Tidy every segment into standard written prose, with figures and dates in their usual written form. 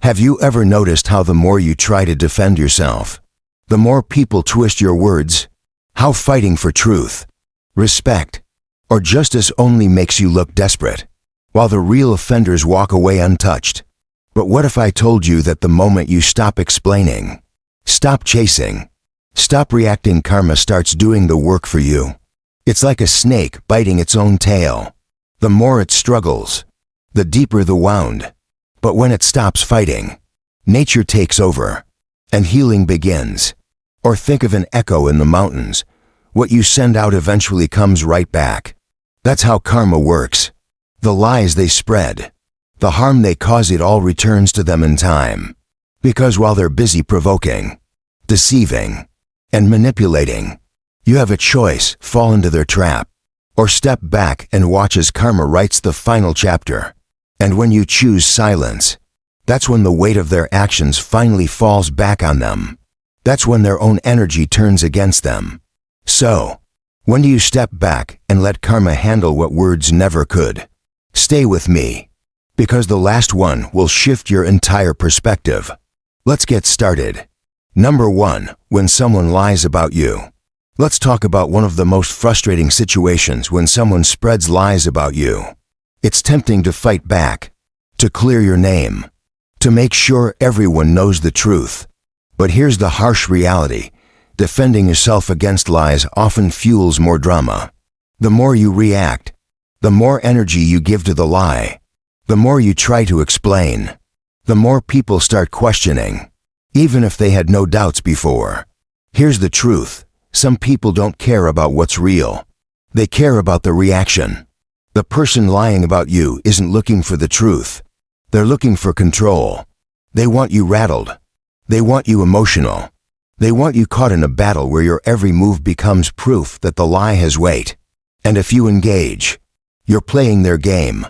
Have you ever noticed how the more you try to defend yourself, the more people twist your words? How fighting for truth, respect, or justice only makes you look desperate, while the real offenders walk away untouched. But what if I told you that the moment you stop explaining, stop chasing, stop reacting, karma starts doing the work for you? It's like a snake biting its own tail. The more it struggles, the deeper the wound. But when it stops fighting, nature takes over, and healing begins. Or think of an echo in the mountains. What you send out eventually comes right back. That's how karma works. The lies they spread, the harm they cause, it all returns to them in time. Because while they're busy provoking, deceiving, and manipulating, you have a choice: fall into their trap, or step back and watch as karma writes the final chapter. And when you choose silence, that's when the weight of their actions finally falls back on them. That's when their own energy turns against them. So, when do you step back and let karma handle what words never could? Stay with me, because the last one will shift your entire perspective. Let's get started. Number 1. When someone lies about you. Let's talk about one of the most frustrating situations: when someone spreads lies about you. It's tempting to fight back, to clear your name, to make sure everyone knows the truth. But here's the harsh reality: defending yourself against lies often fuels more drama. The more you react, the more energy you give to the lie, the more you try to explain, the more people start questioning, even if they had no doubts before. Here's the truth: some people don't care about what's real. They care about the reaction. The person lying about you isn't looking for the truth. They're looking for control. They want you rattled. They want you emotional. They want you caught in a battle where your every move becomes proof that the lie has weight. And if you engage, you're playing their game.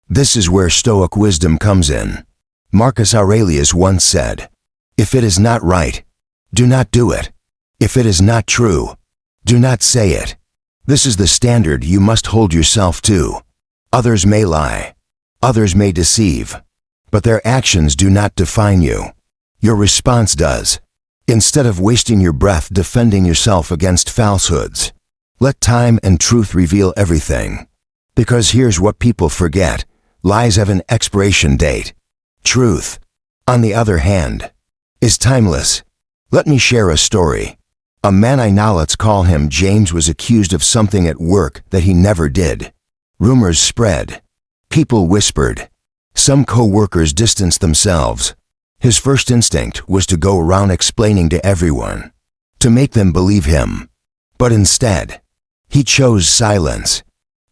This is where Stoic wisdom comes in. Marcus Aurelius once said, "If it is not right, do not do it. If it is not true, do not say it." This is the standard you must hold yourself to. Others may lie, others may deceive, but their actions do not define you. Your response does. Instead of wasting your breath defending yourself against falsehoods, let time and truth reveal everything. Because here's what people forget: lies have an expiration date. Truth, on the other hand, is timeless. Let me share a story. A man I know, let's call him James, was accused of something at work that he never did. Rumors spread. People whispered. Some co-workers distanced themselves. His first instinct was to go around explaining to everyone, to make them believe him. But instead, he chose silence.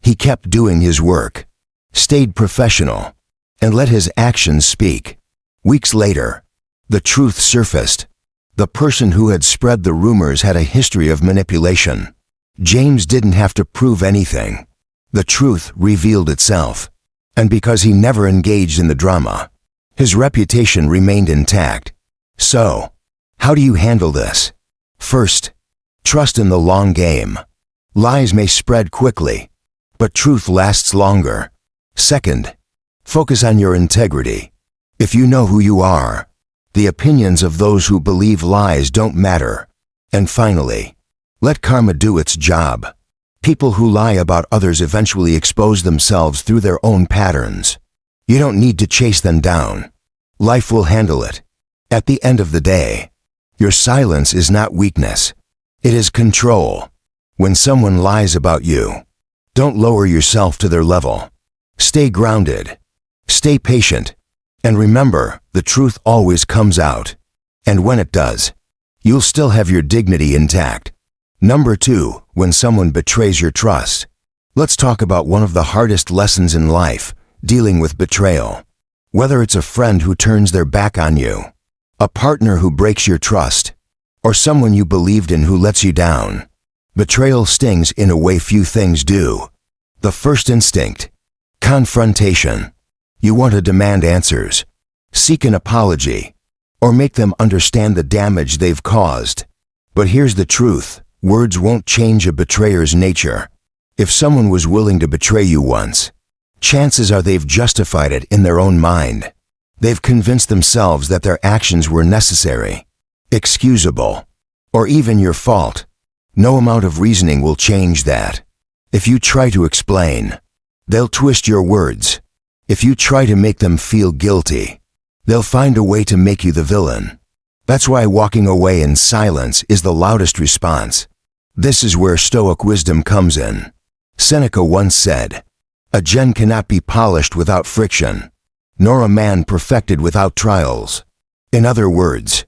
He kept doing his work, stayed professional, and let his actions speak. Weeks later, the truth surfaced. The person who had spread the rumors had a history of manipulation. James didn't have to prove anything. The truth revealed itself. And because he never engaged in the drama, his reputation remained intact. So, how do you handle this? First, trust in the long game. Lies may spread quickly, but truth lasts longer. Second, focus on your integrity. If you know who you are, the opinions of those who believe lies don't matter. And finally, let karma do its job. People who lie about others eventually expose themselves through their own patterns. You don't need to chase them down. Life will handle it. At the end of the day, your silence is not weakness. It is control. When someone lies about you, don't lower yourself to their level. Stay grounded. Stay patient. And remember, the truth always comes out. And when it does, you'll still have your dignity intact. Number 2, when someone betrays your trust. Let's talk about one of the hardest lessons in life: dealing with betrayal. Whether it's a friend who turns their back on you, a partner who breaks your trust, or someone you believed in who lets you down, betrayal stings in a way few things do. The first instinct: confrontation. You want to demand answers, seek an apology, or make them understand the damage they've caused. But here's the truth: words won't change a betrayer's nature. If someone was willing to betray you once, chances are they've justified it in their own mind. They've convinced themselves that their actions were necessary, excusable, or even your fault. No amount of reasoning will change that. If you try to explain, they'll twist your words. If you try to make them feel guilty, they'll find a way to make you the villain. That's why walking away in silence is the loudest response. This is where Stoic wisdom comes in. Seneca once said, "A gem cannot be polished without friction, nor a man perfected without trials." In other words,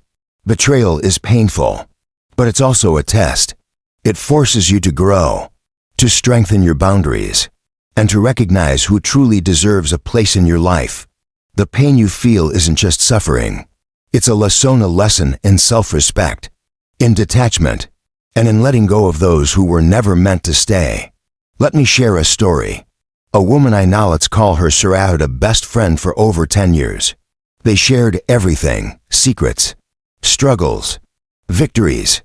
betrayal is painful, but it's also a test. It forces you to grow, to strengthen your boundaries, and to recognize who truly deserves a place in your life. The pain you feel isn't just suffering. It's a lesson in self-respect, in detachment, and in letting go of those who were never meant to stay. Let me share a story. A woman I know, let's call her Sarah, had a best friend for over 10 years. They shared everything, secrets, struggles, victories.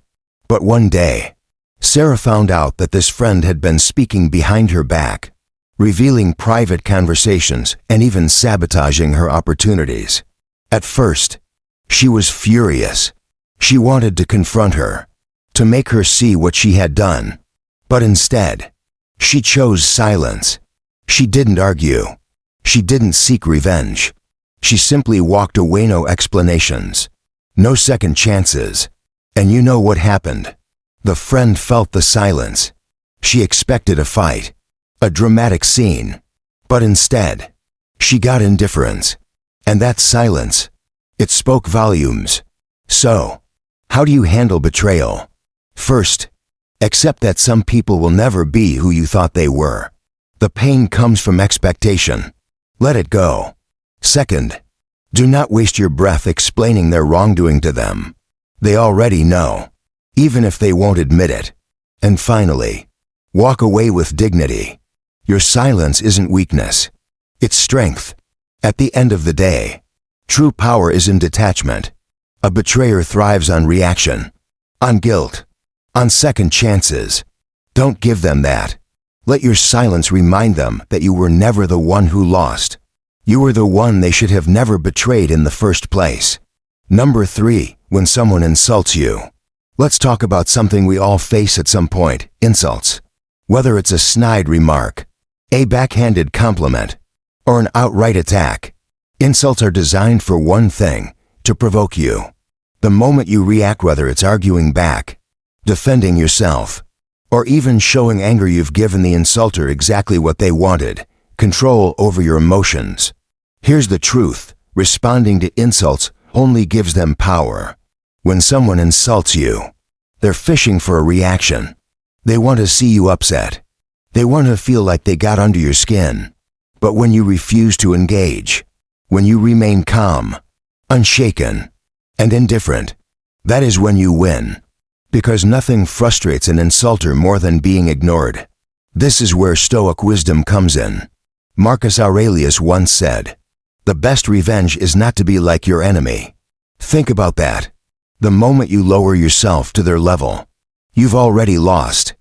But one day, Sarah found out that this friend had been speaking behind her back, revealing private conversations and even sabotaging her opportunities. At first, she was furious. She wanted to confront her, to make her see what she had done. But instead, she chose silence. She didn't argue. She didn't seek revenge. She simply walked away, no explanations, no second chances. And you know what happened? The friend felt the silence. She expected a fight, a dramatic scene. But instead, she got indifference. And that silence, it spoke volumes. So, how do you handle betrayal? First, accept that some people will never be who you thought they were. The pain comes from expectation. Let it go. Second, do not waste your breath explaining their wrongdoing to them. They already know, even if they won't admit it. And finally, walk away with dignity. Your silence isn't weakness. It's strength. At the end of the day, true power is in detachment. A betrayer thrives on reaction, on guilt, on second chances. Don't give them that. Let your silence remind them that you were never the one who lost. You were the one they should have never betrayed in the first place. Number 3, when someone insults you. Let's talk about something we all face at some point: insults. Whether it's a snide remark, a backhanded compliment, or an outright attack, insults are designed for one thing: to provoke you. The moment you react, whether it's arguing back, defending yourself, or even showing anger, you've given the insulter exactly what they wanted: control over your emotions. Here's the truth: responding to insults only gives them power. When someone insults you, they're fishing for a reaction. They want to see you upset. They want to feel like they got under your skin. But when you refuse to engage, when you remain calm, unshaken, and indifferent, that is when you win. Because nothing frustrates an insulter more than being ignored. This is where Stoic wisdom comes in. Marcus Aurelius once said, "The best revenge is not to be like your enemy." Think about that. The moment you lower yourself to their level, you've already lost.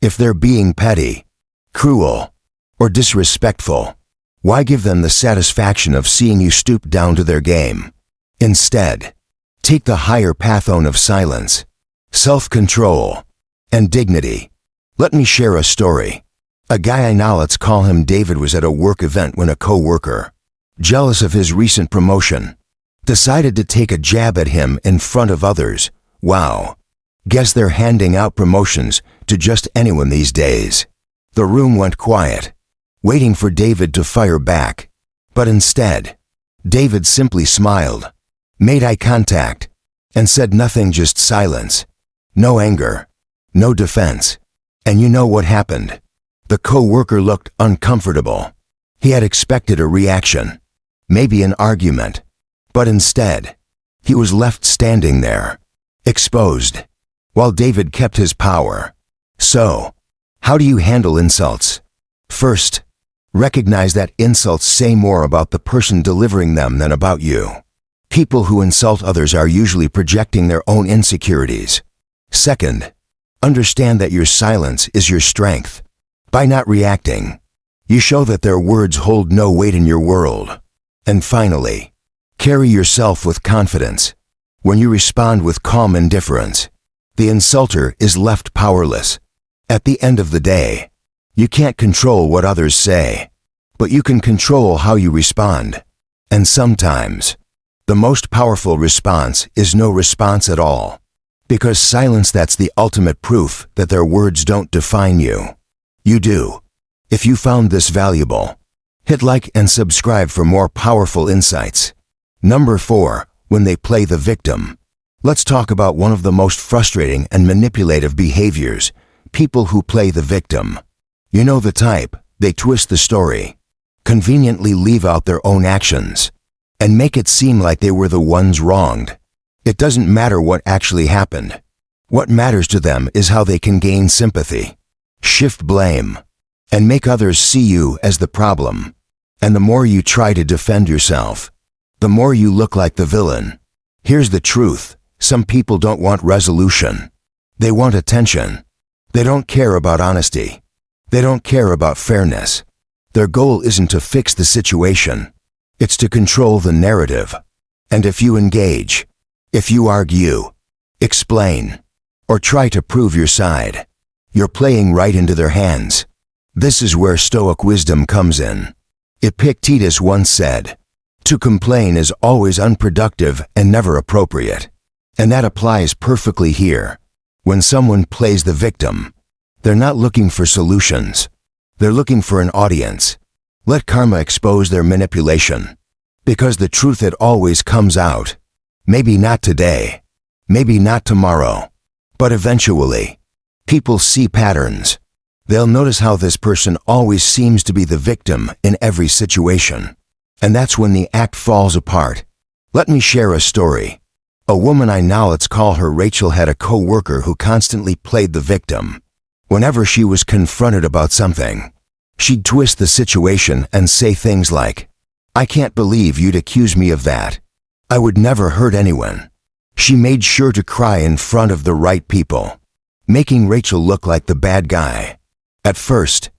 If they're being petty, cruel, or disrespectful, why give them the satisfaction of seeing you stoop down to their game? Instead, take the higher path of silence, self-control, and dignity. Let me share a story. A guy I know, let's call him David, was at a work event when a co-worker, jealous of his recent promotion, decided to take a jab at him in front of others. Wow. Guess they're handing out promotions to just anyone these days. The room went quiet, waiting for David to fire back. But instead, David simply smiled, made eye contact, and said nothing, just silence. No anger, no defense. And you know what happened? The co-worker looked uncomfortable. He had expected a reaction, maybe an argument. But instead, he was left standing there, exposed, while David kept his power. So, how do you handle insults? First, recognize that insults say more about the person delivering them than about you. People who insult others are usually projecting their own insecurities. Second, understand that your silence is your strength. By not reacting, you show that their words hold no weight in your world. And finally, Carry yourself with confidence. When you respond with calm indifference, the insulter is left powerless. At the end of the day, you can't control what others say, but you can control how you respond. And sometimes, the most powerful response is no response at all. Because silence, that's the ultimate proof that their words don't define you. You do. If you found this valuable, hit like and subscribe for more powerful insights. Number 4, when they play the victim. Let's talk about one of the most frustrating and manipulative behaviors, people who play the victim. You know the type. They twist the story, conveniently leave out their own actions, and make it seem like they were the ones wronged. It doesn't matter what actually happened. What matters to them is how they can gain sympathy, shift blame, and make others see you as the problem. And the more you try to defend yourself, the more you look like the villain. Here's the truth. Some people don't want resolution. They want attention. They don't care about honesty. They don't care about fairness. Their goal isn't to fix the situation. It's to control the narrative. And if you engage, if you argue, explain, or try to prove your side, you're playing right into their hands. This is where Stoic wisdom comes in. Epictetus once said, "To complain is always unproductive and never appropriate." And that applies perfectly here. When someone plays the victim, they're not looking for solutions. They're looking for an audience. Let karma expose their manipulation. Because the truth, it always comes out. Maybe not today, maybe not tomorrow, but eventually. People see patterns. They'll notice how this person always seems to be the victim in every situation. And that's when the act falls apart. Let me share a story. A woman I know, let's call her Rachel, had a co-worker who constantly played the victim. Whenever she was confronted about something, she'd twist the situation and say things like, "I can't believe you'd accuse me of that. I would never hurt anyone." She made sure to cry in front of the right people, making Rachel look like the bad guy. At first,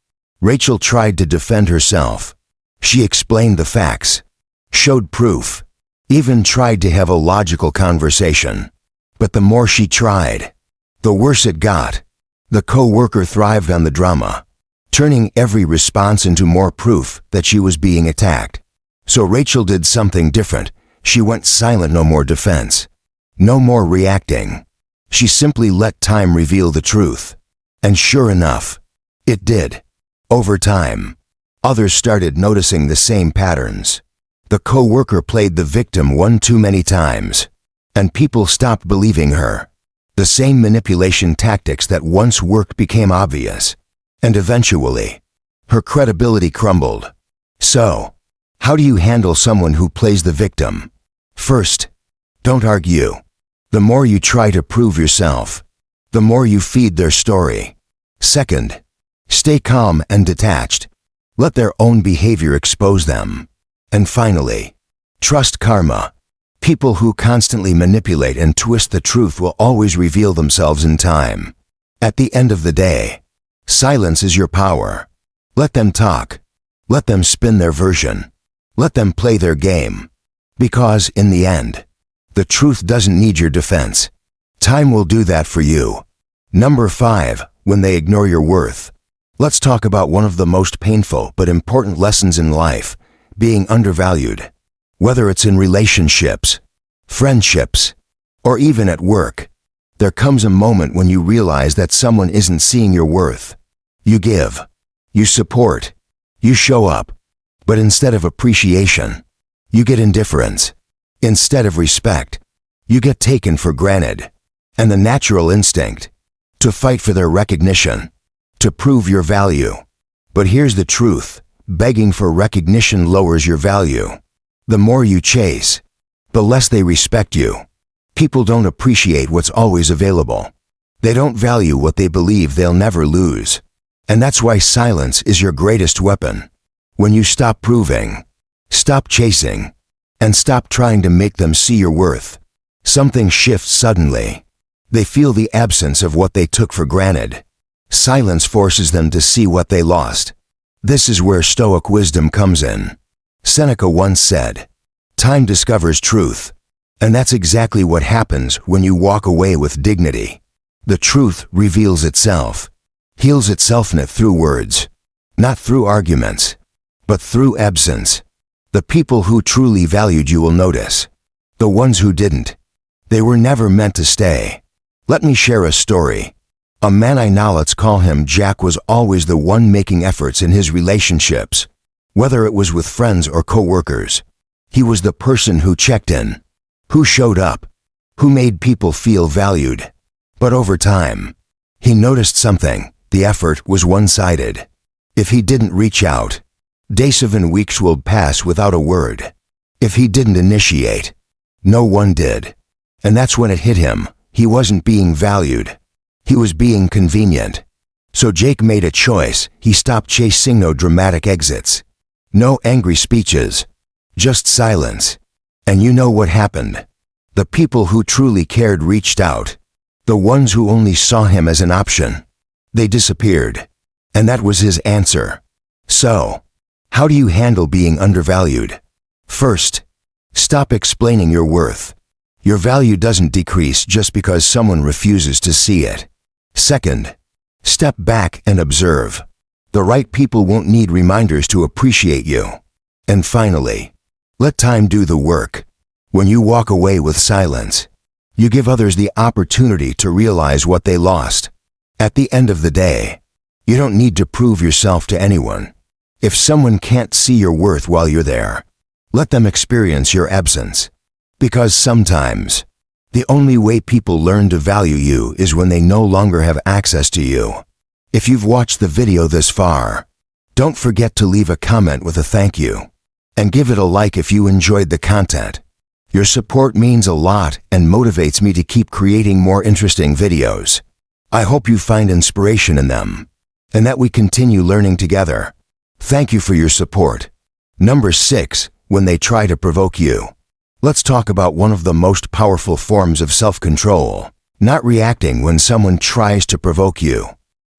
Rachel tried to defend herself. She explained the facts, showed proof, even tried to have a logical conversation. But the more she tried, the worse it got. The co-worker thrived on the drama, turning every response into more proof that she was being attacked. So Rachel did something different. She went silent. No more defense, no more reacting. She simply let time reveal the truth. And sure enough, it did. Over time, others started noticing the same patterns. The co-worker played the victim one too many times, and people stopped believing her. The same manipulation tactics that once worked became obvious, and eventually, her credibility crumbled. So, how do you handle someone who plays the victim? First, don't argue. The more you try to prove yourself, the more you feed their story. Second, stay calm and detached. Let their own behavior expose them. And finally, trust karma. People who constantly manipulate and twist the truth will always reveal themselves in time. At the end of the day, silence is your power. Let them talk. Let them spin their version. Let them play their game. Because in the end, the truth doesn't need your defense. Time will do that for you. Number 5, when they ignore your worth. Let's talk about one of the most painful but important lessons in life, being undervalued. Whether it's in relationships, friendships, or even at work, there comes a moment when you realize that someone isn't seeing your worth. You give, you support, you show up, but instead of appreciation, you get indifference. Instead of respect, you get taken for granted. And the natural instinct, to fight for their recognition, to prove your value. But here's the truth, begging for recognition lowers your value. The more you chase, the less they respect you. People don't appreciate what's always available. They don't value what they believe they'll never lose. And that's why silence is your greatest weapon. When you stop proving, stop chasing, and stop trying to make them see your worth, something shifts suddenly. They feel the absence of what they took for granted. Silence forces them to see what they lost. This is where Stoic wisdom comes in. Seneca once said, Time discovers truth. And that's exactly what happens when you walk away with dignity. The truth reveals itself, heals itself not through words, not through arguments, but through absence. The people who truly valued you will notice. The ones who didn't, they were never meant to stay. Let me share a story. A man I know, let's call him Jack, was always the one making efforts in his relationships. Whether it was with friends or co-workers, he was the person who checked in, who showed up, who made people feel valued. But over time, he noticed something. The effort was one-sided. If he didn't reach out, days and weeks would pass without a word. If he didn't initiate, no one did. And that's when it hit him. He wasn't being valued. He was being convenient. So Jake made a choice. He stopped chasing. No dramatic exits, no angry speeches, just silence. And you know what happened? The people who truly cared reached out. The ones who only saw him as an option, they disappeared. And that was his answer. So, how do you handle being undervalued? First, stop explaining your worth. Your value doesn't decrease just because someone refuses to see it. Second, step back and observe. The right people won't need reminders to appreciate you. And finally, let time do the work. When you walk away with silence, you give others the opportunity to realize what they lost. At the end of the day, you don't need to prove yourself to anyone. If someone can't see your worth while you're there, let them experience your absence. Because sometimes, the only way people learn to value you is when they no longer have access to you. If you've watched the video this far, don't forget to leave a comment with a thank you. And give it a like if you enjoyed the content. Your support means a lot and motivates me to keep creating more interesting videos. I hope you find inspiration in them, and that we continue learning together. Thank you for your support. Number 6, when they try to provoke you. Let's talk about one of the most powerful forms of self-control, not reacting when someone tries to provoke you.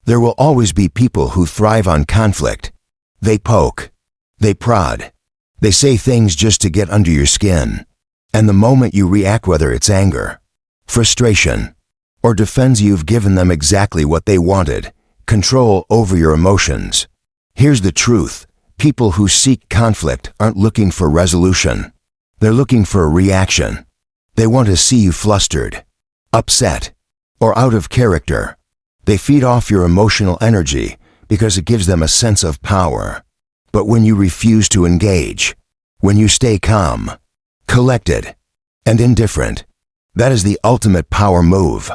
There will always be people who thrive on conflict. They poke, they prod, they say things just to get under your skin. And the moment you react, whether it's anger, frustration, or defense, you've given them exactly what they wanted, control over your emotions. Here's the truth. People who seek conflict aren't looking for resolution. They're looking for a reaction. They want to see you flustered, upset, or out of character. They feed off your emotional energy because it gives them a sense of power. But when you refuse to engage, when you stay calm, collected, and indifferent, that is the ultimate power move.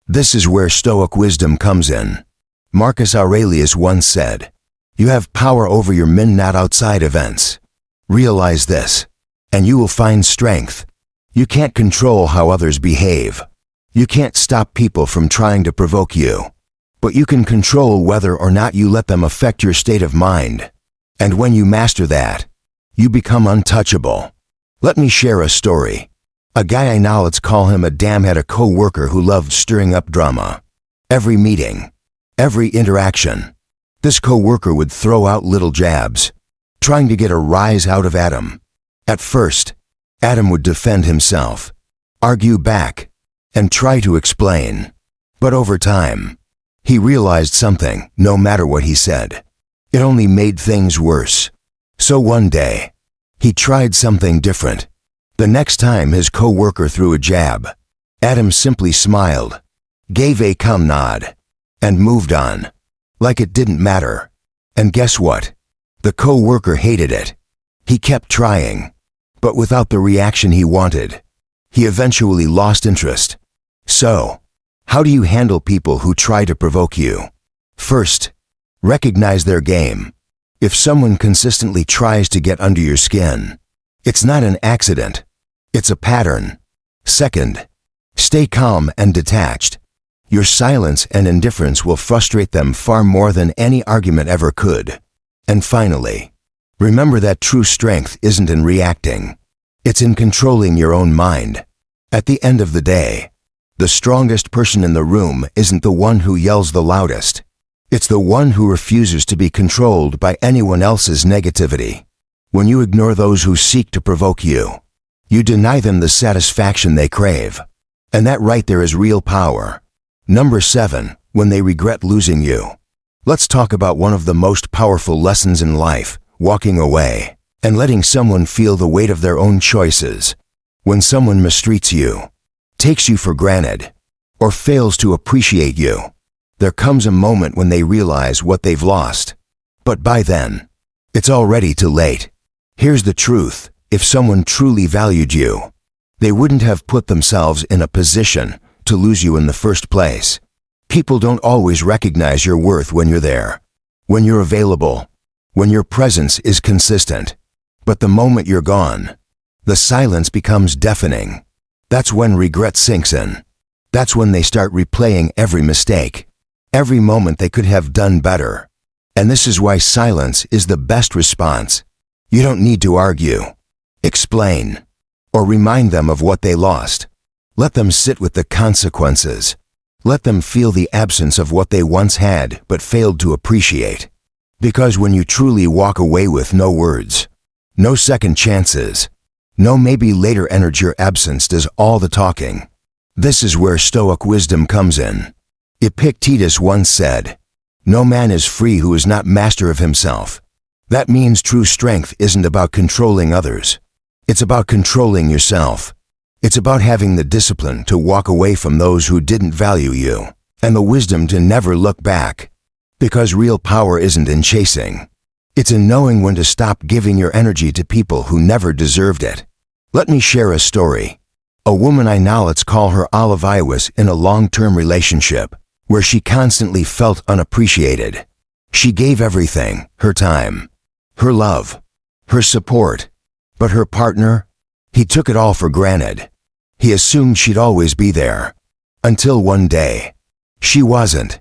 This is where Stoic wisdom comes in. Marcus Aurelius once said, "You have power over your men, not outside events." Realize this, and you will find strength. You can't control how others behave. You can't stop people from trying to provoke you. But you can control whether or not you let them affect your state of mind. And when you master that, you become untouchable. Let me share a story. A guy I know, let's call him Adam, had a co-worker who loved stirring up drama. Every meeting, every interaction, this co-worker would throw out little jabs, trying to get a rise out of Adam. At first, Adam would defend himself, argue back, and try to explain. But over time, he realized something. No matter what he said, it only made things worse. So one day, he tried something different. The next time his co-worker threw a jab, Adam simply smiled, gave a calm nod, and moved on, like it didn't matter. And guess what? The co-worker hated it. He kept trying, but without the reaction he wanted. He eventually lost interest. So, how do you handle people who try to provoke you? First, recognize their game. If someone consistently tries to get under your skin, it's not an accident. It's a pattern. Second, stay calm and detached. Your silence and indifference will frustrate them far more than any argument ever could. And finally, remember that true strength isn't in reacting. It's in controlling your own mind. At the end of the day, the strongest person in the room isn't the one who yells the loudest. It's the one who refuses to be controlled by anyone else's negativity. When you ignore those who seek to provoke you, You deny them the satisfaction they crave. And that right there is real power. Number 7, when they regret losing you. Let's talk about one of the most powerful lessons in life, walking away, and letting someone feel the weight of their own choices. When someone mistreats you, takes you for granted, or fails to appreciate you, there comes a moment when they realize what they've lost. But by then, it's already too late. Here's the truth: if someone truly valued you, they wouldn't have put themselves in a position to lose you in the first place. People don't always recognize your worth when you're there, when you're available, when your presence is consistent. But the moment you're gone, the silence becomes deafening. That's when regret sinks in. That's when they start replaying every mistake, every moment they could have done better. And this is why silence is the best response. You don't need to argue, explain, or remind them of what they lost. Let them sit with the consequences. Let them feel the absence of what they once had but failed to appreciate. Because when you truly walk away with no words, no second chances, no maybe later energy, your absence does all the talking. This is where Stoic wisdom comes in. Epictetus once said, "No man is free who is not master of himself." That means true strength isn't about controlling others. It's about controlling yourself. It's about having the discipline to walk away from those who didn't value you, and the wisdom to never look back. Because real power isn't in chasing. It's in knowing when to stop giving your energy to people who never deserved it. Let me share a story. A woman I know, let's call her Olive, was in a long-term relationship where she constantly felt unappreciated. She gave everything, her time, her love, her support. But her partner, he took it all for granted. He assumed she'd always be there. Until one day, she wasn't.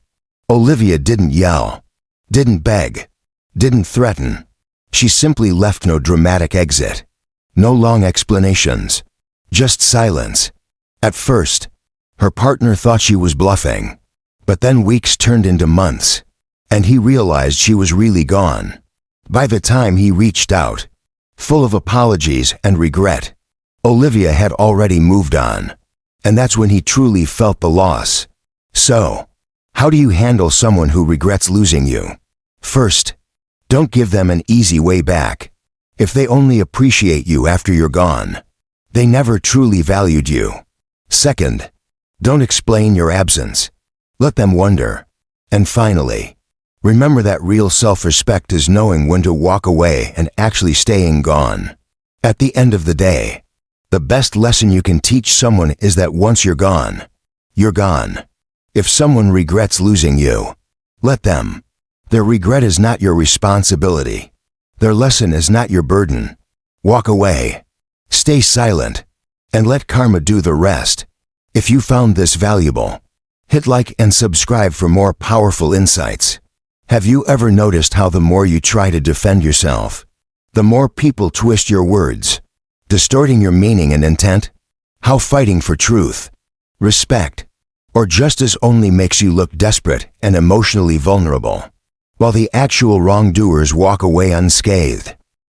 Olivia didn't yell, didn't beg, didn't threaten. She simply left. No dramatic exit, no long explanations, just silence. At first, her partner thought she was bluffing. But then weeks turned into months, and he realized she was really gone. By the time he reached out, full of apologies and regret, Olivia had already moved on. And that's when he truly felt the loss. So, how do you handle someone who regrets losing you? First, don't give them an easy way back. If they only appreciate you after you're gone, they never truly valued you. Second, don't explain your absence. Let them wonder. And finally, remember that real self-respect is knowing when to walk away and actually staying gone. At the end of the day, the best lesson you can teach someone is that once you're gone, you're gone. If someone regrets losing you, let them. Their regret is not your responsibility. Their lesson is not your burden. Walk away. Stay silent. And let karma do the rest. If you found this valuable, hit like and subscribe for more powerful insights. Have you ever noticed how the more you try to defend yourself, the more people twist your words, distorting your meaning and intent? How fighting for truth, respect, or justice only makes you look desperate and emotionally vulnerable, while the actual wrongdoers walk away unscathed,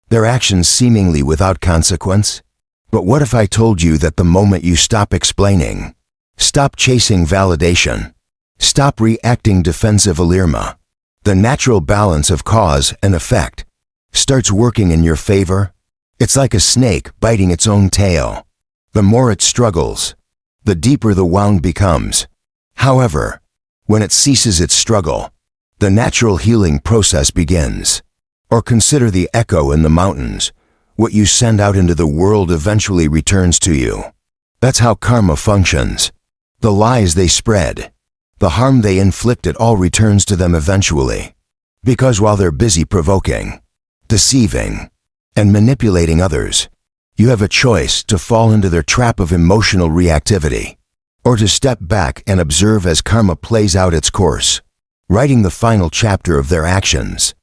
their actions seemingly without consequence? But what if I told you that the moment you stop explaining, stop chasing validation, stop reacting defensive, the natural balance of cause and effect starts working in your favor? It's like a snake biting its own tail. The more it struggles, the deeper the wound becomes. However, when it ceases its struggle, the natural healing process begins. Or consider the echo in the mountains. What you send out into the world eventually returns to you. That's how karma functions. The lies they spread, the harm they inflict, it all returns to them eventually. Because while they're busy provoking, deceiving, and manipulating others, you have a choice to fall into their trap of emotional reactivity, or to step back and observe as karma plays out its course, writing the final chapter of their actions.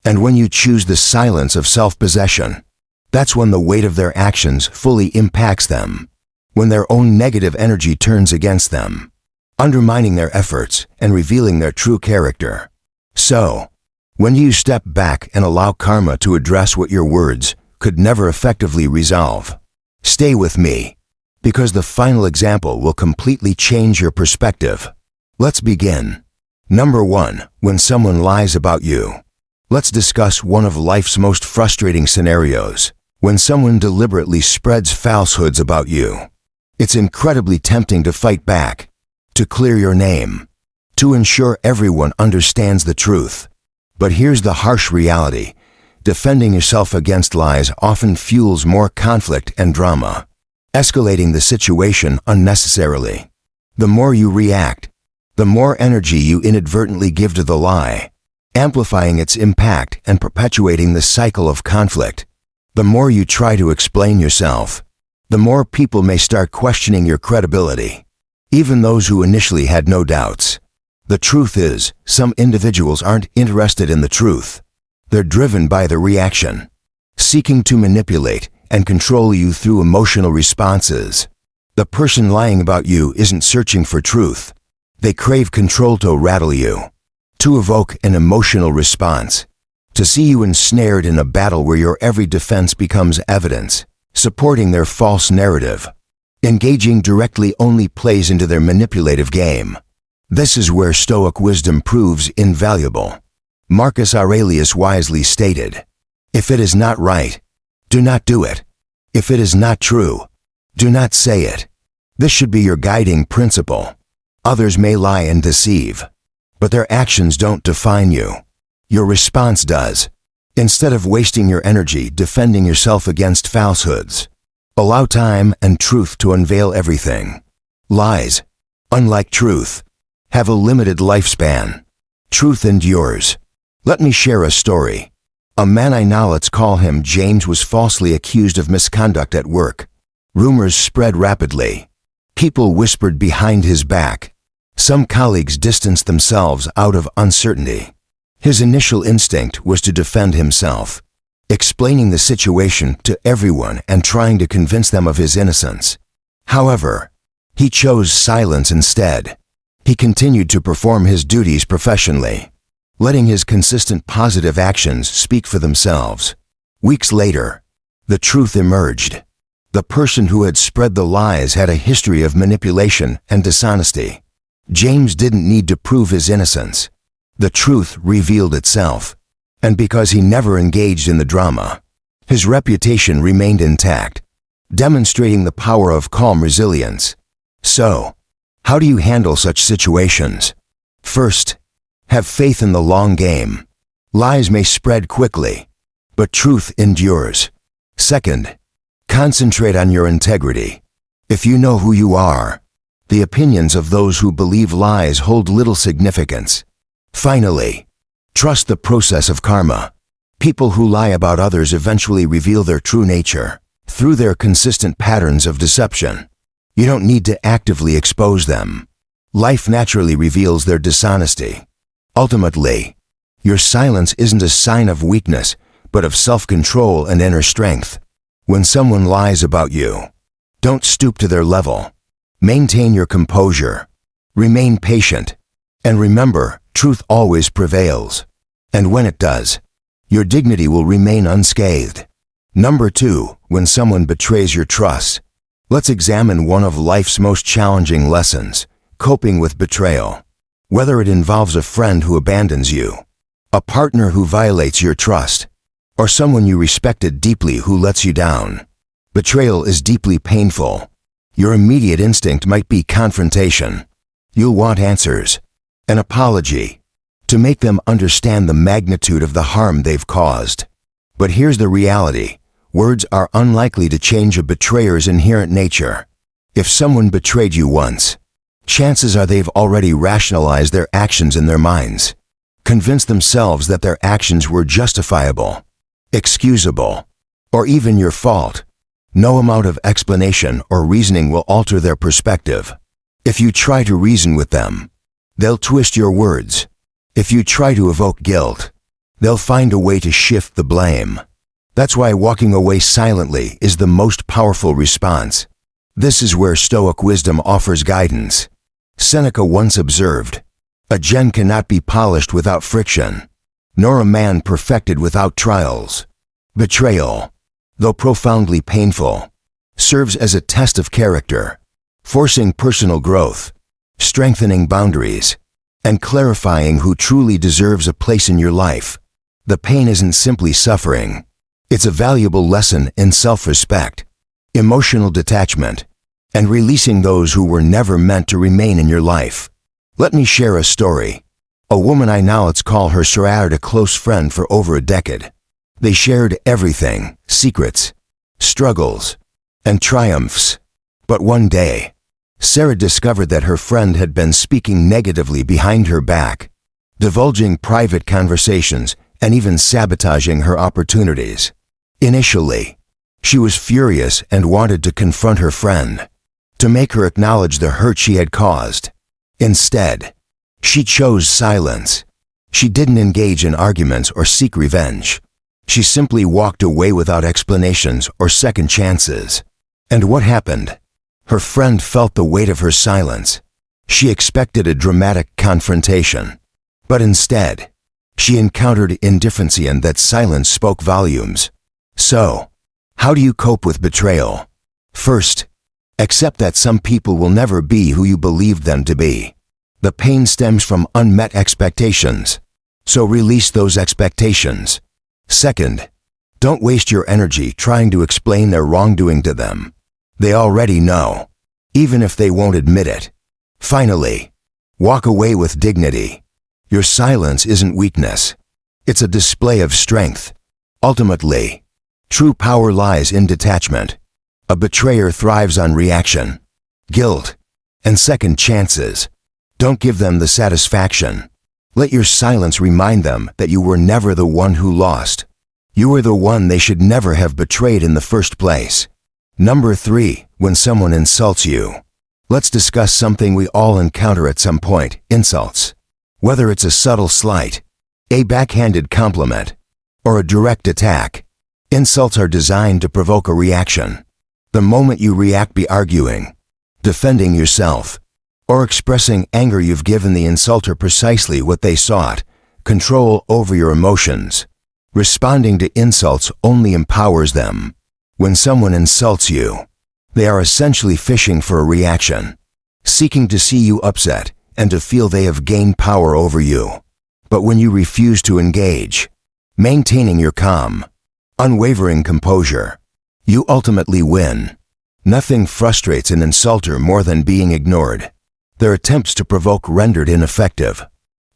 And when you choose the silence of self-possession, that's when the weight of their actions fully impacts them, when their own negative energy turns against them, undermining their efforts and revealing their true character. So, when you step back and allow karma to address what your words could never effectively resolve, Stay with me, because the final example will completely change your perspective. Let's begin. Number 1. When someone lies about you. Let's discuss one of life's most frustrating scenarios. When someone deliberately spreads falsehoods about you. It's incredibly tempting to fight back, to clear your name, to ensure everyone understands the truth. But here's the harsh reality. Defending yourself against lies often fuels more conflict and drama, escalating the situation unnecessarily. The more you react, the more energy you inadvertently give to the lie, amplifying its impact and perpetuating the cycle of conflict. The more you try to explain yourself, the more people may start questioning your credibility, even those who initially had no doubts. The truth is, some individuals aren't interested in the truth. They're driven by the reaction, seeking to manipulate and control you through emotional responses. The person lying about you isn't searching for truth. They crave control to rattle you, to evoke an emotional response, to see you ensnared in a battle where your every defense becomes evidence, supporting their false narrative. Engaging directly only plays into their manipulative game. This is where Stoic wisdom proves invaluable. Marcus Aurelius wisely stated, "If it is not right, do not do it. If it is not true, do not say it." This should be your guiding principle. Others may lie and deceive, but their actions don't define you. Your response does. Instead of wasting your energy defending yourself against falsehoods, allow time and truth to unveil everything. Lies, unlike truth, have a limited lifespan. Truth endures. Let me share a story. A man I know, let's call him James, was falsely accused of misconduct at work. Rumors spread rapidly. People whispered behind his back. Some colleagues distanced themselves out of uncertainty. His initial instinct was to defend himself, explaining the situation to everyone and trying to convince them of his innocence. However, he chose silence instead. He continued to perform his duties professionally, letting his consistent positive actions speak for themselves. Weeks later, the truth emerged. The person who had spread the lies had a history of manipulation and dishonesty. James didn't need to prove his innocence. The truth revealed itself, and because he never engaged in the drama, his reputation remained intact, demonstrating the power of calm resilience. So, how do you handle such situations? First, have faith in the long game. Lies may spread quickly, but truth endures. Second, concentrate on your integrity. If you know who you are, the opinions of those who believe lies hold little significance. Finally, trust the process of karma. People who lie about others eventually reveal their true nature through their consistent patterns of deception. You don't need to actively expose them. Life naturally reveals their dishonesty. Ultimately, your silence isn't a sign of weakness, but of self-control and inner strength. When someone lies about you, don't stoop to their level. Maintain your composure. Remain patient. And remember, truth always prevails. And when it does, your dignity will remain unscathed. Number 2, when someone betrays your trust. Let's examine one of life's most challenging lessons, coping with betrayal. Whether it involves a friend who abandons you, a partner who violates your trust, or someone you respected deeply who lets you down, betrayal is deeply painful. Your immediate instinct might be confrontation. You'll want answers, an apology, to make them understand the magnitude of the harm they've caused. But here's the reality. Words are unlikely to change a betrayer's inherent nature. If someone betrayed you once, chances are they've already rationalized their actions in their minds, convinced themselves that their actions were justifiable, excusable, or even your fault. No amount of explanation or reasoning will alter their perspective. If you try to reason with them, they'll twist your words. If you try to evoke guilt, they'll find a way to shift the blame. That's why walking away silently is the most powerful response. This is where Stoic wisdom offers guidance. Seneca once observed, "A gem cannot be polished without friction, nor a man perfected without trials." Betrayal, though profoundly painful, serves as a test of character, forcing personal growth, strengthening boundaries, and clarifying who truly deserves a place in your life. The pain isn't simply suffering. It's a valuable lesson in self-respect, emotional detachment, and releasing those who were never meant to remain in your life. Let me share a story. A woman I now let's call her Sarah, a close friend for over a decade. They shared everything, secrets, struggles, and triumphs. But one day, Sarah discovered that her friend had been speaking negatively behind her back, divulging private conversations and even sabotaging her opportunities. Initially, she was furious and wanted to confront her friend, to make her acknowledge the hurt she had caused. Instead, she chose silence. She didn't engage in arguments or seek revenge. She simply walked away without explanations or second chances. And what happened? Her friend felt the weight of her silence. She expected a dramatic confrontation. But instead, she encountered indifference, and that silence spoke volumes. So, how do you cope with betrayal? First, accept that some people will never be who you believed them to be. The pain stems from unmet expectations. So release those expectations. Second, don't waste your energy trying to explain their wrongdoing to them. They already know, even if they won't admit it. Finally, walk away with dignity. Your silence isn't weakness. It's a display of strength. Ultimately, true power lies in detachment. A betrayer thrives on reaction, guilt, and second chances. Don't give them the satisfaction. Let your silence remind them that you were never the one who lost. You were the one they should never have betrayed in the first place. Number 3, when someone insults you. Let's discuss something we all encounter at some point: insults. Whether it's a subtle slight, a backhanded compliment, or a direct attack, insults are designed to provoke a reaction. The moment you react by arguing, defending yourself, or expressing anger, you've given the insulter precisely what they sought: control over your emotions. Responding to insults only empowers them. When someone insults you, they are essentially fishing for a reaction, seeking to see you upset and to feel they have gained power over you. But when you refuse to engage, maintaining your calm, unwavering composure, you ultimately win. Nothing frustrates an insulter more than being ignored. Their attempts to provoke rendered ineffective.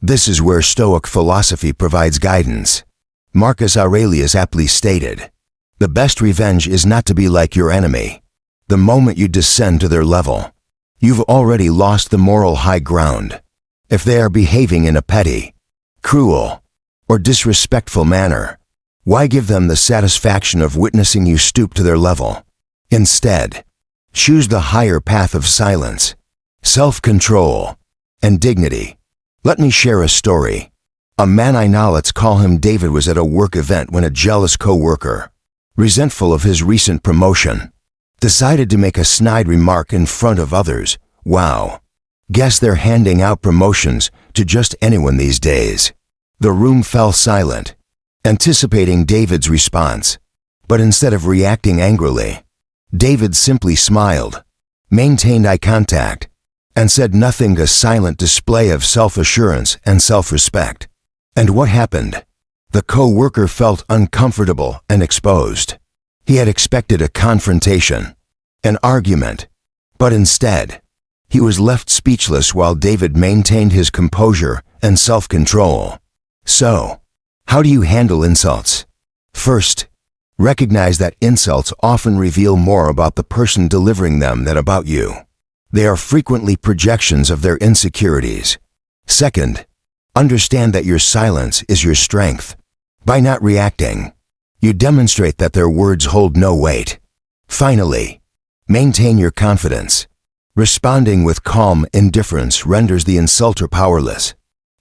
This is where Stoic philosophy provides guidance. Marcus Aurelius aptly stated, "The best revenge is not to be like your enemy." The moment you descend to their level, you've already lost the moral high ground. If they are behaving in a petty, cruel, or disrespectful manner, why give them the satisfaction of witnessing you stoop to their level? Instead, choose the higher path of silence, self-control, and dignity. Let me share a story. A man I know, let's call him David, was at a work event when a jealous co-worker, resentful of his recent promotion, decided to make a snide remark in front of others. Wow. Guess they're handing out promotions to just anyone these days. The room fell silent, anticipating David's response. But instead of reacting angrily, David simply smiled, maintained eye contact, and said nothing, a silent display of self-assurance and self-respect. And what happened? The co-worker felt uncomfortable and exposed. He had expected a confrontation, an argument, but instead, he was left speechless while David maintained his composure and self-control. So, how do you handle insults? First, recognize that insults often reveal more about the person delivering them than about you. They are frequently projections of their insecurities. Second, understand that your silence is your strength. By not reacting, you demonstrate that their words hold no weight. Finally, maintain your confidence. Responding with calm indifference renders the insulter powerless.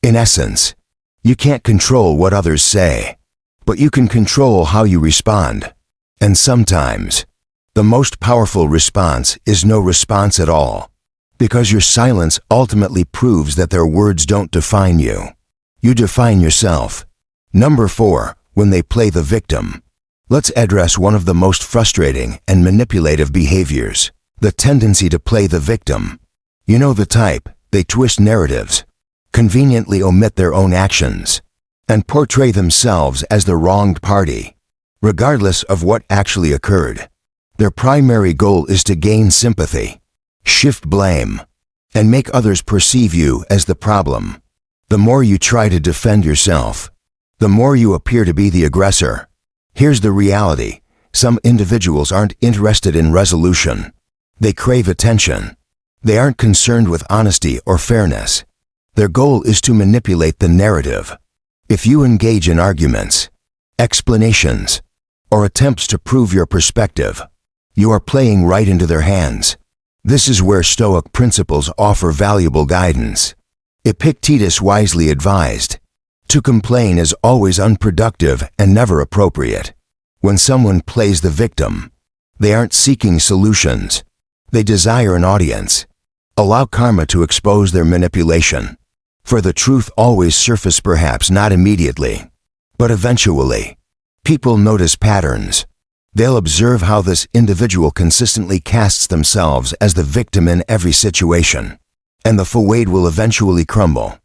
In essence, you can't control what others say, but you can control how you respond. And sometimes, the most powerful response is no response at all, because your silence ultimately proves that their words don't define you. You define yourself. Number 4, when they play the victim. Let's address one of the most frustrating and manipulative behaviors, the tendency to play the victim. You know the type. They twist narratives, conveniently omit their own actions, and portray themselves as the wronged party, regardless of what actually occurred. Their primary goal is to gain sympathy, shift blame, and make others perceive you as the problem. The more you try to defend yourself, the more you appear to be the aggressor. Here's the reality. Some individuals aren't interested in resolution. They crave attention. They aren't concerned with honesty or fairness. Their goal is to manipulate the narrative. If you engage in arguments, explanations, or attempts to prove your perspective, you are playing right into their hands. This is where Stoic principles offer valuable guidance. Epictetus wisely advised, "To complain is always unproductive and never appropriate." When someone plays the victim, they aren't seeking solutions. They desire an audience. Allow karma to expose their manipulation. For the truth always surfaces, perhaps not immediately, but eventually. People notice patterns. They'll observe how this individual consistently casts themselves as the victim in every situation, and the facade will eventually crumble.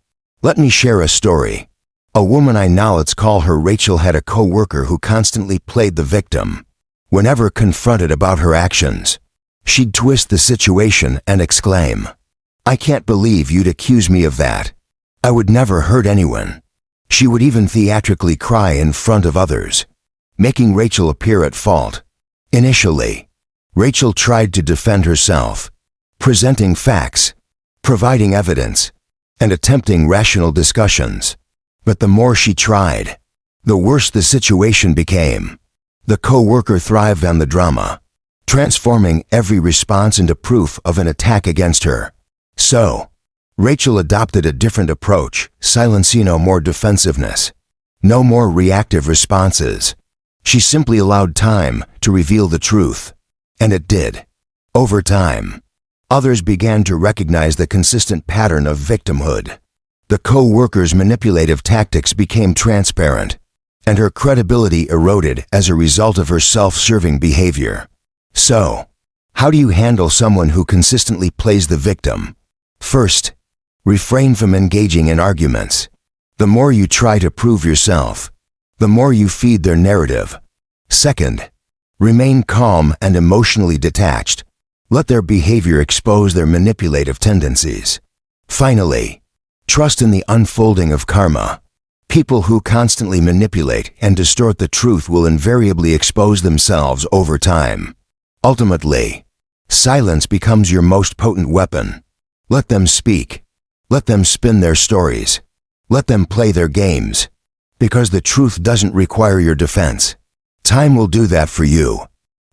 Let me share a story. A woman I know, let's call her Rachel, had a co-worker who constantly played the victim. Whenever confronted about her actions, she'd twist the situation and exclaim, "I can't believe you'd accuse me of that. I would never hurt anyone." She would even theatrically cry in front of others, making Rachel appear at fault. Initially, Rachel tried to defend herself, presenting facts, providing evidence, and attempting rational discussions. But the more she tried, the worse the situation became. The co-worker thrived on the drama, transforming every response into proof of an attack against her. So, Rachel adopted a different approach, silencing no more defensiveness, no more reactive responses. She simply allowed time to reveal the truth, and it did. Over time, others began to recognize the consistent pattern of victimhood. The co-worker's manipulative tactics became transparent, and her credibility eroded as a result of her self-serving behavior. So, how do you handle someone who consistently plays the victim? First, refrain from engaging in arguments. The more you try to prove yourself, the more you feed their narrative. Second, remain calm and emotionally detached. Let their behavior expose their manipulative tendencies. Finally, trust in the unfolding of karma. People who constantly manipulate and distort the truth will invariably expose themselves over time. Ultimately, silence becomes your most potent weapon. Let them speak. Let them spin their stories. Let them play their games. Because the truth doesn't require your defense. Time will do that for you.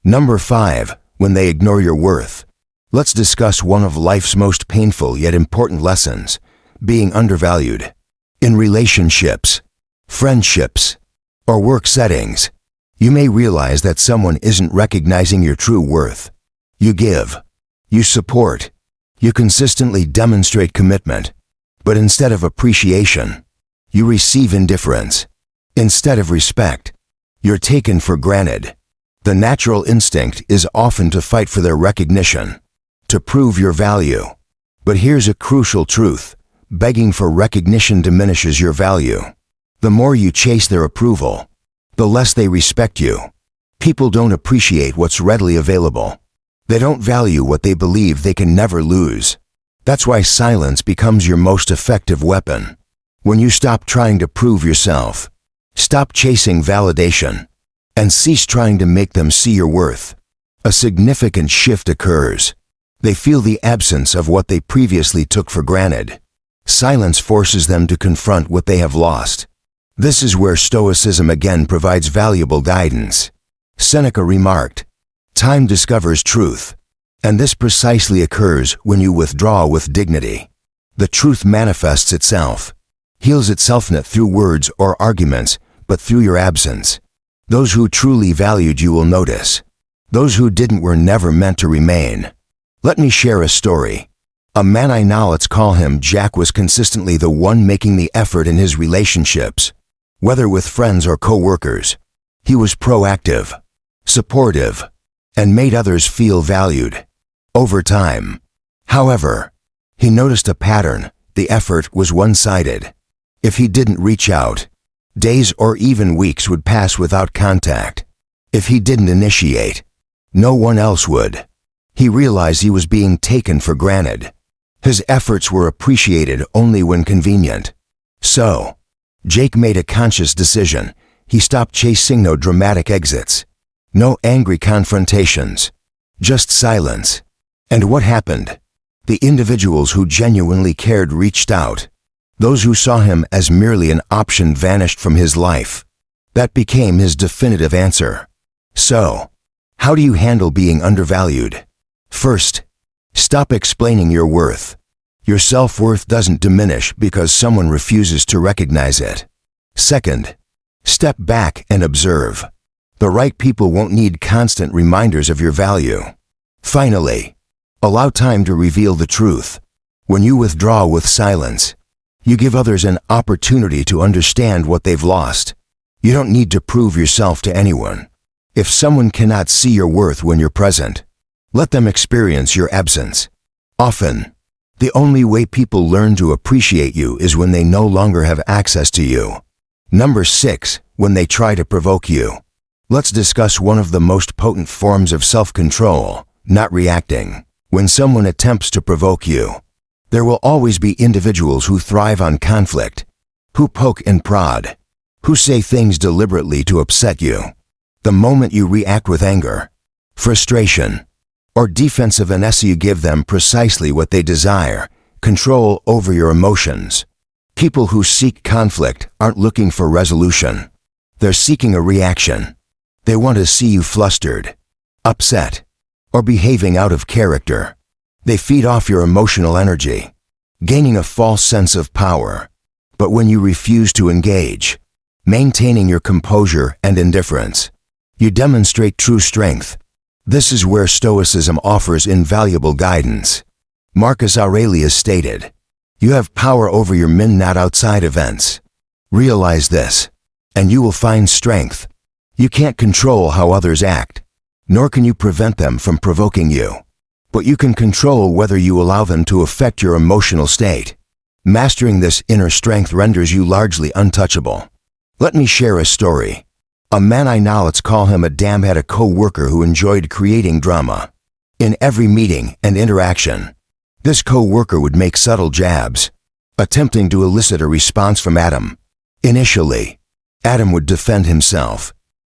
Number 5. When they ignore your worth. Let's discuss one of life's most painful yet important lessons: being undervalued. In relationships, friendships, or work settings, you may realize that someone isn't recognizing your true worth. You give, you support, you consistently demonstrate commitment, but instead of appreciation, you receive indifference. Instead of respect, you're taken for granted. The natural instinct is often to fight for their recognition, to prove your value. But here's a crucial truth: begging for recognition diminishes your value. The more you chase their approval, the less they respect you. People don't appreciate what's readily available. They don't value what they believe they can never lose. That's why silence becomes your most effective weapon. When you stop trying to prove yourself, stop chasing validation, and cease trying to make them see your worth, a significant shift occurs. They feel the absence of what they previously took for granted. Silence forces them to confront what they have lost. This is where Stoicism again provides valuable guidance. Seneca remarked, "Time discovers truth," and this precisely occurs when you withdraw with dignity. The truth manifests itself, heals itself not through words or arguments, but through your absence. Those who truly valued you will notice. Those who didn't were never meant to remain. Let me share a story. A man I know, let's call him Jack, was consistently the one making the effort in his relationships, whether with friends or co-workers. He was proactive, supportive, and made others feel valued. Over time, however, he noticed a pattern. The effort was one-sided. If he didn't reach out, days or even weeks would pass without contact. If he didn't initiate, no one else would. He realized he was being taken for granted. His efforts were appreciated only when convenient. So, Jake made a conscious decision. He stopped chasing no dramatic exits, no angry confrontations, just silence. And what happened? The individuals who genuinely cared reached out. Those who saw him as merely an option vanished from his life. That became his definitive answer. So, how do you handle being undervalued? First, stop explaining your worth. Your self-worth doesn't diminish because someone refuses to recognize it. Second, step back and observe. The right people won't need constant reminders of your value. Finally, allow time to reveal the truth. When you withdraw with silence, you give others an opportunity to understand what they've lost. You don't need to prove yourself to anyone. If someone cannot see your worth when you're present, let them experience your absence. Often, the only way people learn to appreciate you is when they no longer have access to you. Number 6, when they try to provoke you. Let's discuss one of the most potent forms of self-control, not reacting. When someone attempts to provoke you, there will always be individuals who thrive on conflict, who poke and prod, who say things deliberately to upset you. The moment you react with anger, frustration, or defensiveness, you give them precisely what they desire, control over your emotions. People who seek conflict aren't looking for resolution. They're seeking a reaction. They want to see you flustered, upset, or behaving out of character. They feed off your emotional energy, gaining a false sense of power. But when you refuse to engage, maintaining your composure and indifference, you demonstrate true strength. This is where Stoicism offers invaluable guidance. Marcus Aurelius stated, "You have power over your men, not outside events." Realize this, and you will find strength. You can't control how others act, nor can you prevent them from provoking you. But you can control whether you allow them to affect your emotional state. Mastering this inner strength renders you largely untouchable. Let me share a story. A man I know, let's call him Adam, had a co-worker who enjoyed creating drama. In every meeting and interaction, this co-worker would make subtle jabs, attempting to elicit a response from Adam. Initially, Adam would defend himself,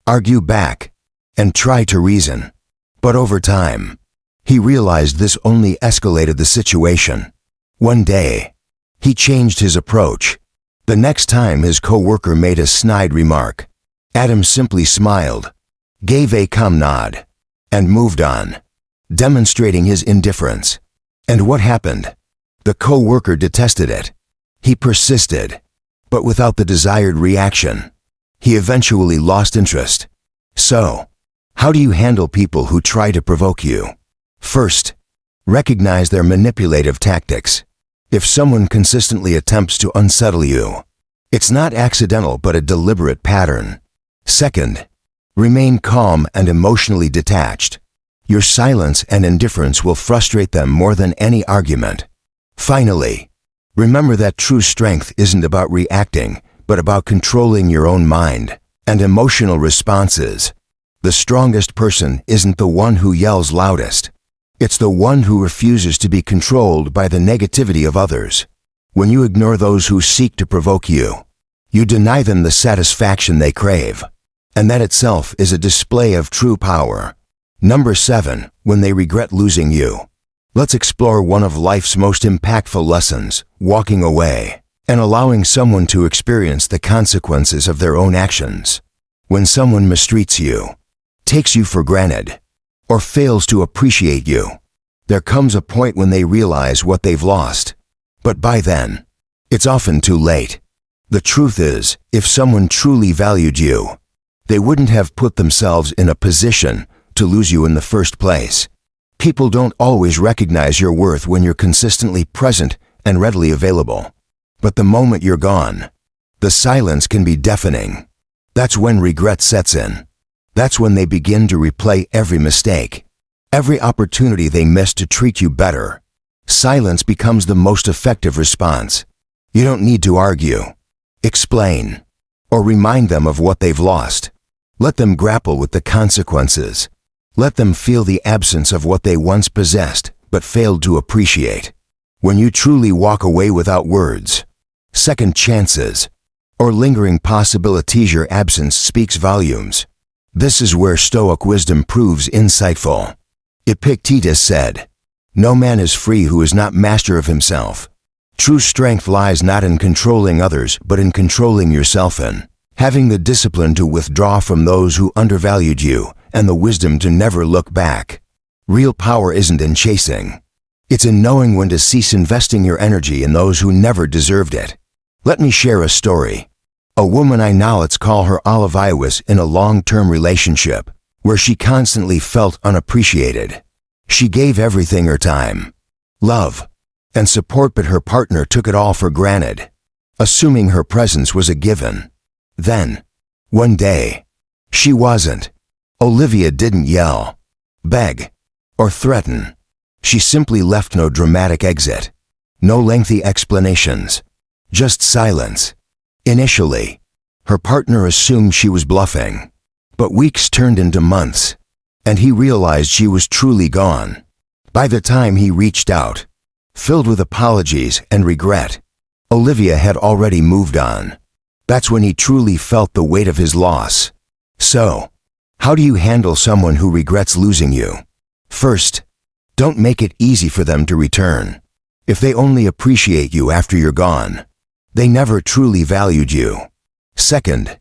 argue back, and try to reason. But over time, he realized this only escalated the situation. One day, he changed his approach. The next time his co-worker made a snide remark, Adam simply smiled, gave a calm nod, and moved on, demonstrating his indifference. And what happened? The co-worker detested it. He persisted, but without the desired reaction. He eventually lost interest. So, how do you handle people who try to provoke you? First, recognize their manipulative tactics. If someone consistently attempts to unsettle you, it's not accidental but a deliberate pattern. Second, remain calm and emotionally detached. Your silence and indifference will frustrate them more than any argument. Finally, remember that true strength isn't about reacting, but about controlling your own mind and emotional responses. The strongest person isn't the one who yells loudest. It's the one who refuses to be controlled by the negativity of others. When you ignore those who seek to provoke you, you deny them the satisfaction they crave. And that itself is a display of true power. Number 7, when they regret losing you. Let's explore one of life's most impactful lessons, walking away, and allowing someone to experience the consequences of their own actions. When someone mistreats you, takes you for granted, or fails to appreciate you, there comes a point when they realize what they've lost. But by then, it's often too late. The truth is, if someone truly valued you, they wouldn't have put themselves in a position to lose you in the first place. People don't always recognize your worth when you're consistently present and readily available. But the moment you're gone, the silence can be deafening. That's when regret sets in. That's when they begin to replay every mistake, every opportunity they missed to treat you better. Silence becomes the most effective response. You don't need to argue, explain, or remind them of what they've lost. Let them grapple with the consequences. Let them feel the absence of what they once possessed but failed to appreciate. When you truly walk away without words, second chances, or lingering possibilities, your absence speaks volumes. This is where Stoic wisdom proves insightful. Epictetus said, "No man is free who is not master of himself." True strength lies not in controlling others but in controlling yourself and having the discipline to withdraw from those who undervalued you and the wisdom to never look back. Real power isn't in chasing. It's in knowing when to cease investing your energy in those who never deserved it. Let me share a story. A woman I know, let's call her Olivia, was in a long-term relationship where she constantly felt unappreciated. She gave everything, her time, love, and support, but her partner took it all for granted, assuming her presence was a given. Then, one day, she wasn't. Olivia didn't yell, beg, or threaten. She simply left. No dramatic exit, no lengthy explanations, just silence. Initially, her partner assumed she was bluffing, but weeks turned into months, and he realized she was truly gone. By the time he reached out, filled with apologies and regret, Olivia had already moved on. That's when he truly felt the weight of his loss. So, how do you handle someone who regrets losing you? First, don't make it easy for them to return. If they only appreciate you after you're gone, they never truly valued you. Second,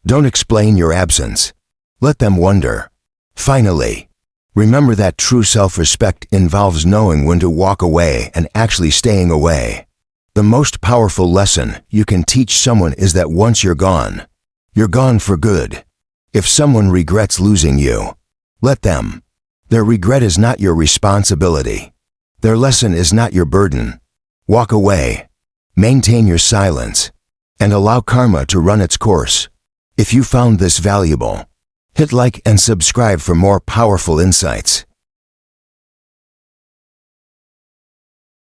don't explain your absence. Let them wonder. Finally, remember that true self-respect involves knowing when to walk away and actually staying away. The most powerful lesson you can teach someone is that once you're gone for good. If someone regrets losing you, let them. Their regret is not your responsibility. Their lesson is not your burden. Walk away, maintain your silence, and allow karma to run its course. If you found this valuable, hit like and subscribe for more powerful insights.